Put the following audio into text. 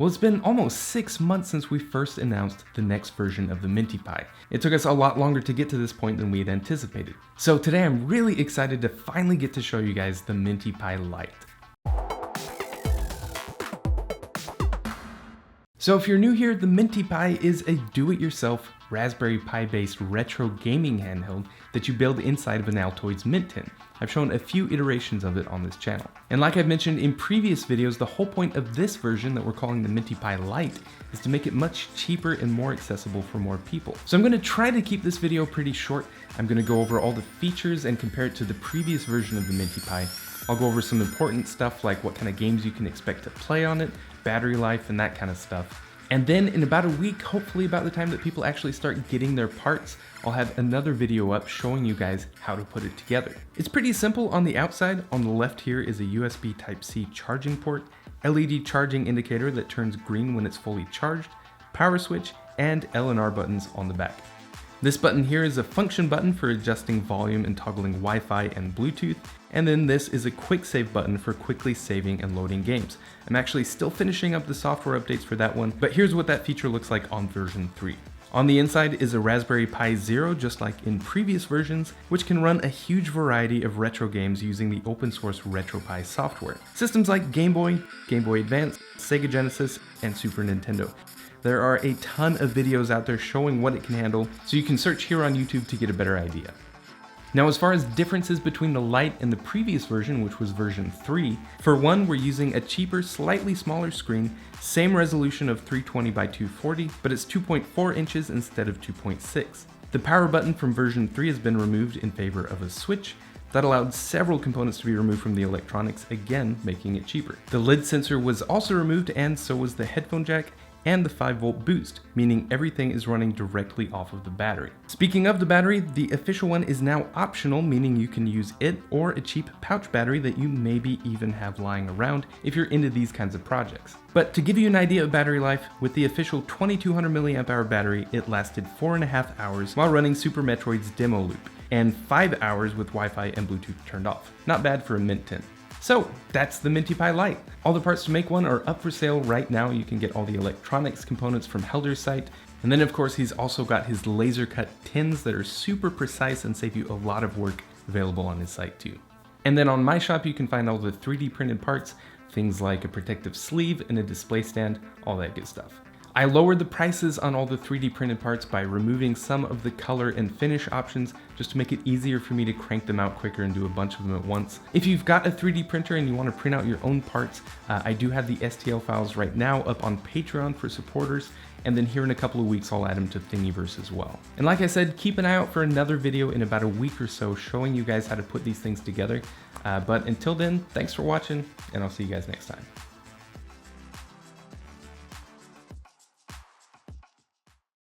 Well, it's been almost 6 months since we first announced the next version of the mintyPi. It took us a lot longer to get to this point than we had anticipated. So today I'm really excited to finally get to show you guys the mintyPi Lite. So if you're new here, the mintyPi is a do-it-yourself Raspberry Pi based retro gaming handheld that you build inside of an Altoids mint tin. I've shown a few iterations of it on this channel. And like I've mentioned in previous videos, the whole point of this version that we're calling the mintyPi Lite is to make it much cheaper and more accessible for more people. So I'm going to try to keep this video pretty short. I'm going to go over all the features and compare it to the previous version of the mintyPi. I'll go over some important stuff like what kind of games you can expect to play on it, battery life, and that kind of stuff. And then in about a week, hopefully about the time that people actually start getting their parts, I'll have another video up showing you guys how to put it together. It's pretty simple on the outside. On the left here is a USB Type-C charging port, LED charging indicator that turns green when it's fully charged, power switch, and L and R buttons on the back. This button here is a function button for adjusting volume and toggling Wi-Fi and Bluetooth, and then this is a quick save button for quickly saving and loading games. I'm actually still finishing up the software updates for that one, but here's what that feature looks like on version 3. On the inside is a Raspberry Pi Zero, just like in previous versions, which can run a huge variety of retro games using the open source RetroPie software. Systems like Game Boy, Game Boy Advance, Sega Genesis, and Super Nintendo. There are a ton of videos out there showing what it can handle, so you can search here on YouTube to get a better idea. Now, as far as differences between the Lite and the previous version, which was version 3, for one, we're using a cheaper, slightly smaller screen, same resolution of 320 by 240, but it's 2.4 inches instead of 2.6. The power button from version 3 has been removed in favor of a switch. That allowed several components to be removed from the electronics, again making it cheaper. The lid sensor was also removed, and so was the headphone jack and the 5-volt boost, meaning everything is running directly off of the battery. Speaking of the battery, the official one is now optional, meaning you can use it or a cheap pouch battery that you maybe even have lying around if you're into these kinds of projects. But to give you an idea of battery life, with the official 2200 mAh battery, it lasted 4.5 hours while running Super Metroid's demo loop, and 5 hours with Wi-Fi and Bluetooth turned off. Not bad for a mint tin. So that's the mintyPi Lite. All the parts to make one are up for sale right now. You can get all the electronics components from Helder's site. And then of course he's also got his laser cut tins that are super precise and save you a lot of work, available on his site too. And then on my shop you can find all the 3D printed parts, things like a protective sleeve and a display stand, all that good stuff. I lowered the prices on all the 3D printed parts by removing some of the color and finish options just to make it easier for me to crank them out quicker and do a bunch of them at once. If you've got a 3D printer and you want to print out your own parts, I do have the STL files right now up on Patreon for supporters, and then here in a couple of weeks I'll add them to Thingiverse as well. And like I said, keep an eye out for another video in about a week or so showing you guys how to put these things together. But until then, thanks for watching, and I'll see you guys next time.